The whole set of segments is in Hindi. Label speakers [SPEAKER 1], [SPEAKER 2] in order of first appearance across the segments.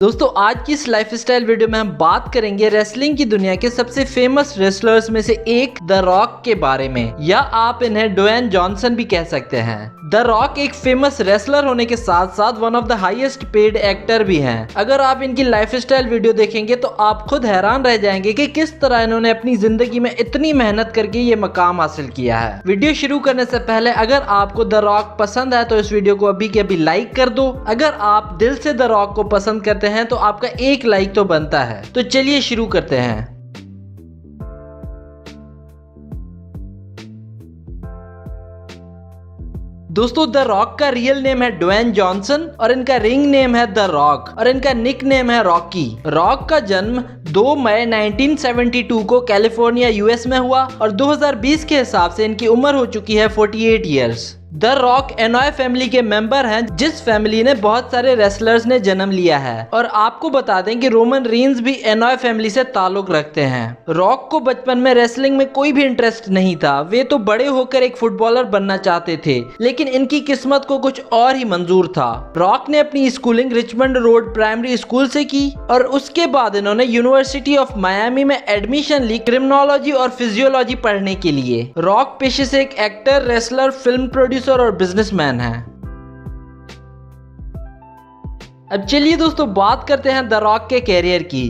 [SPEAKER 1] दोस्तों आज की इस लाइफस्टाइल वीडियो में हम बात करेंगे रेसलिंग की दुनिया के सबसे फेमस रेसलर्स में से एक द रॉक के बारे में, या आप इन्हें ड्वेन जॉनसन भी कह सकते हैं। द रॉक एक फेमस रेसलर होने के साथ साथ one of the highest paid actor भी हैं। अगर आप इनकी लाइफस्टाइल वीडियो देखेंगे तो आप खुद हैरान रह जाएंगे कि किस तरह इन्होंने अपनी जिंदगी में इतनी मेहनत करके ये मकाम हासिल किया है। वीडियो शुरू करने से पहले अगर आपको द रॉक पसंद है तो इस वीडियो को अभी के अभी लाइक कर दो। अगर आप दिल से द रॉक को पसंद करते हैं तो आपका एक लाइक तो बनता है। तो चलिए शुरू करते हैं। दोस्तों द रॉक का रियल नेम है ड्वेन जॉनसन और इनका रिंग नेम है द रॉक और इनका निक नेम है रॉकी। रॉक का जन्म 2 मई 1972 को कैलिफोर्निया यूएस में हुआ और 2020 के हिसाब से इनकी उम्र हो चुकी है 48 years. The rock annoy family के मेंबर हैं, जिस फैमिली ने बहुत सारे रेसलर्स ने जन्म लिया है। और आपको बता दें कि रोमन रीन्स भी एनॉय फैमिली से ताल्लुक रखते हैं। रॉक को बचपन में रेसलिंग में कोई भी इंटरेस्ट नहीं था। वे तो बड़े होकर एक फुटबॉलर बनना चाहते थे, लेकिन इनकी किस्मत को कुछ और ही मंजूर था। रॉक ने अपनी schooling Richmond road primary school से की और उसके बाद इन्होंने यूनिवर्सिटी ऑफ मायामी में एडमिशन ली क्रिमिनोलॉजी और फिजियोलॉजी पढ़ने के लिए। रॉक पेशे से एक एक्टर, रेसलर, फिल्म प्रोड्यूसर और बिजनेसमैन है। अब चलिए दोस्तों बात करते हैं द रॉक के कैरियर की।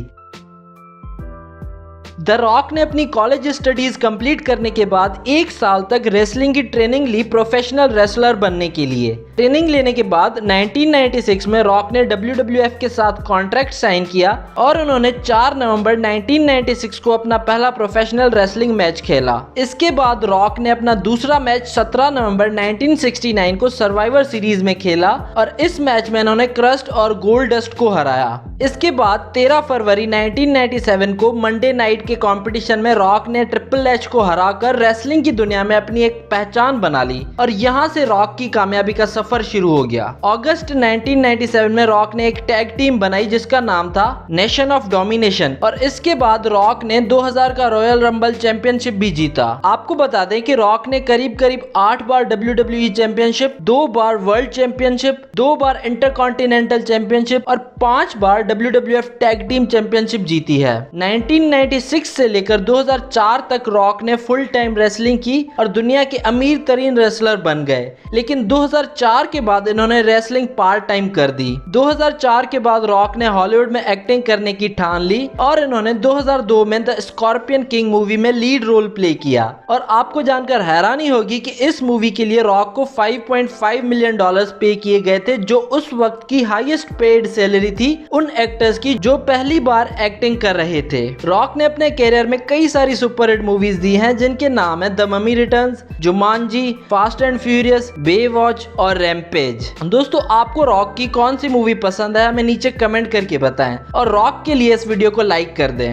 [SPEAKER 1] द रॉक ने अपनी कॉलेज स्टडीज कंप्लीट करने के बाद 1 साल तक रेसलिंग की ट्रेनिंग ली प्रोफेशनल रेसलर बनने के लिए। ट्रेनिंग लेने के बाद 1996 में रॉक ने WWF के साथ कॉन्ट्रैक्ट साइन किया और उन्होंने 4 नवंबर 1996 को अपना पहला प्रोफेशनल रेसलिंग मैच खेला। इसके बाद रॉक ने अपना दूसरा मैच 17 नवंबर 1969 को सर्वाइवर सीरीज में खेला और इस मैच में उन्होंने क्रस्ट और गोल्डस्ट को हराया। इसके बाद 13 फरवरी 1997 को मंडे नाइट के कंपटीशन में रॉक ने ट्रिपल एच को हराकर रेसलिंग की दुनिया में अपनी एक पहचान बना ली और यहां से रॉक की कामयाबी का सफर शुरू हो गया। अगस्त 1997 में रॉक ने एक टैग टीम बनाई जिसका नाम था नेशन ऑफ डोमिनेशन और इसके बाद रॉक ने 2000 का रॉयल रंबल चैंपियनशिप भी जीता। आपको बता दें कि रॉक ने करीब 8 बार WWE चैंपियनशिप, 2 बार वर्ल्ड चैंपियनशिप, 2 बार इंटरकॉन्टिनेंटल चैंपियनशिप और 5 बार WWF टैग टीम चैंपियनशिप जीती है। 1996 से लेकर 2004 तक रॉक ने फुल टाइम रेसलिंग की और दुनिया के अमीर तरीन रेसलर बन गए, लेकिन 2004 के बाद इन्होंने रेसलिंग पार्ट टाइम कर दी। 2004 के बाद रॉक ने हॉलीवुड में एक्टिंग करने की ठान ली और इन्होंने 2002 में द स्कॉर्पियन किंग मूवी में लीड रोल प्ले किया। और आपको जानकर हैरानी होगी कि इस मूवी के लिए रॉक को $5.5 मिलियन पे किए गए थे, जो उस वक्त की हाईएस्ट पेड सैलरी थी उन एक्टर्स की जो पहली बार एक्टिंग कर रहे थे। रॉक ने अपने कैरियर में कई सारी सुपरहिट मूवीज दी हैं, जिनके नाम है the mummy returns, Jumanji, fast and furious, Baywatch और रैम्पेज। दोस्तों आपको रॉक की कौन सी मूवी पसंद है हमें नीचे कमेंट करके बताएं और रॉक के लिए इस वीडियो को लाइक कर दें।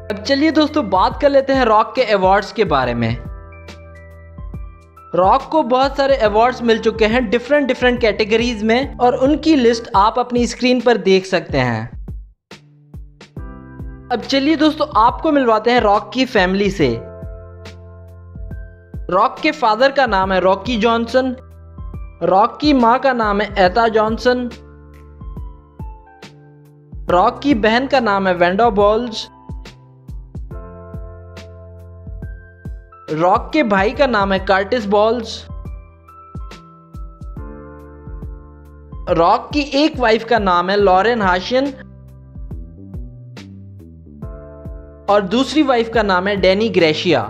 [SPEAKER 1] अब चलिए दोस्तों बात कर लेते हैं रॉक के अवार्ड्स के बारे में। रॉक को बहुत सारे अवार्ड्स मिल चुके हैं डिफरेंट कैटेगरीज में और उनकी लिस्ट आप अपनी स्क्रीन पर देख सकते हैं। अब चलिए दोस्तों आपको मिलवाते हैं रॉक की फैमिली से। रॉक के फादर का नाम है रॉकी जॉनसन, रॉक की मां का नाम है एता जॉनसन, रॉक की बहन का नाम है वेंडा बॉल्स, रॉक के भाई का नाम है कर्टिस बॉल्स, रॉक की एक वाइफ का नाम है लॉरेन हाशियन और दूसरी वाइफ का नाम है डैनी ग्रेशिया।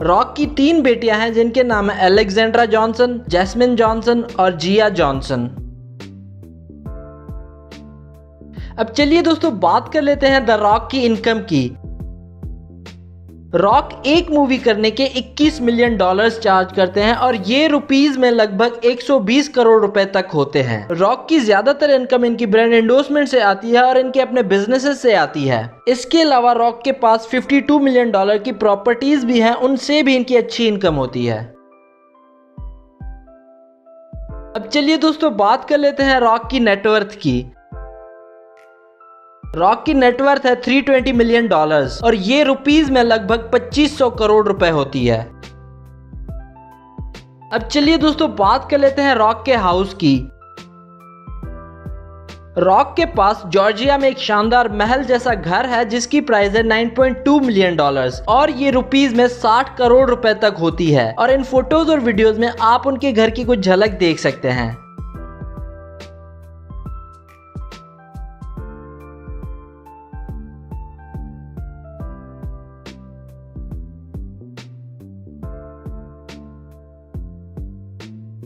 [SPEAKER 1] रॉक की 3 बेटियां हैं जिनके नाम है अलेक्जेंड्रा जॉनसन, जैस्मिन जॉनसन और जिया जॉनसन। अब चलिए दोस्तों बात कर लेते हैं द रॉक की इनकम की। रॉक एक मूवी करने के $21 मिलियन चार्ज करते हैं और ये रुपीस में लगभग 120 करोड़ रुपए तक होते हैं। रॉक की ज्यादातर इनकम इनकी ब्रांड एंडोर्समेंट से आती है और इनके अपने बिजनेसेस से आती है। इसके अलावा रॉक के पास $52 मिलियन की प्रॉपर्टीज भी हैं, उनसे भी इनकी अच्छी इनकम होती है। अब चलिए दोस्तों बात कर लेते हैं रॉक की नेटवर्थ की। रॉक की नेटवर्थ है $320 मिलियन और ये रुपीस में लगभग 2500 करोड़ रुपए होती है। अब चलिए दोस्तों बात कर लेते हैं रॉक के हाउस की। रॉक के पास जॉर्जिया में एक शानदार महल जैसा घर है जिसकी प्राइस है $9.2 मिलियन और ये रुपीस में 60 करोड़ रुपए तक होती है। और इन फोटोज और वीडियोस में आप उनके घर की कुछ झलक देख सकते हैं।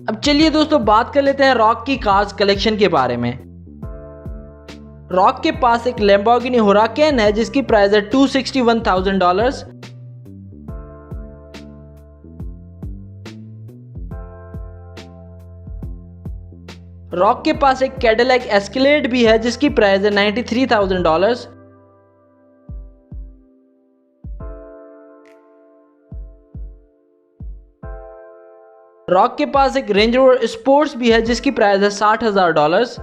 [SPEAKER 1] अब चलिए दोस्तों बात कर लेते हैं रॉक की कार्स कलेक्शन के बारे में। रॉक के पास एक लैम्बोर्गिनी हुराकेन है जिसकी प्राइस है $261,000। रॉक के पास एक कैडिलैक एस्केलेड भी है जिसकी प्राइस है $93,000। रॉक के पास एक रेंज रोवर स्पोर्ट्स भी है जिसकी प्राइस है $60,000।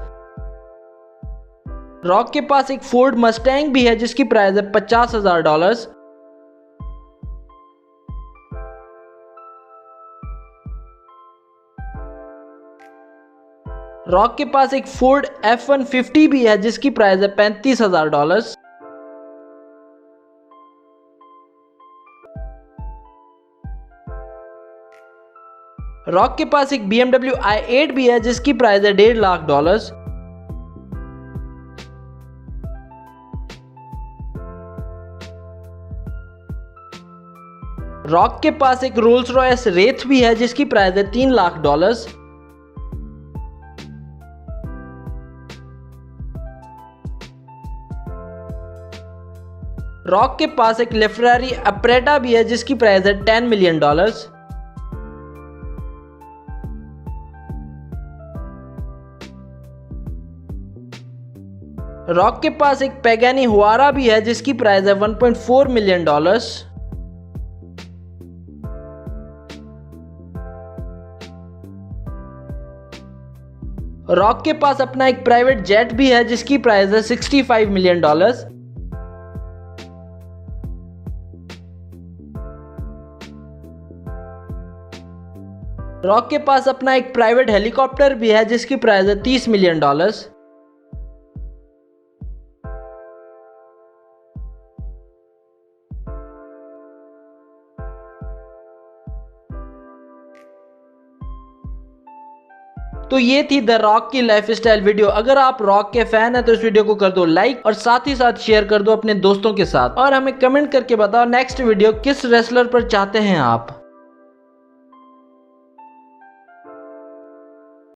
[SPEAKER 1] रॉक के पास एक फोर्ड मस्टैंग भी है जिसकी प्राइस है $50,000। रॉक के पास एक फोर्ड F-150 भी है जिसकी प्राइस है $35,000। रॉक के पास एक BMW i8 भी है जिसकी प्राइस है $1.5 लाख। रॉक के पास एक रोल्स रॉयस रेथ भी है जिसकी प्राइस है $3 लाख। रॉक के पास एक लेफरारी अप्रेटा भी है जिसकी प्राइस है $10 मिलियन। रॉक के पास एक पैगानी हुआरा भी है जिसकी प्राइस है $1.4 मिलियन। रॉक के पास अपना एक प्राइवेट जेट भी है जिसकी प्राइस है $65 मिलियन। रॉक के पास अपना एक प्राइवेट हेलीकॉप्टर भी है जिसकी प्राइस है $30 मिलियन। तो ये थी द रॉक की लाइफस्टाइल वीडियो। अगर आप रॉक के फैन हैं तो इस वीडियो को कर दो लाइक और साथ ही साथ शेयर कर दो अपने दोस्तों के साथ और हमें कमेंट करके बताओ नेक्स्ट वीडियो किस रेसलर पर चाहते हैं आप।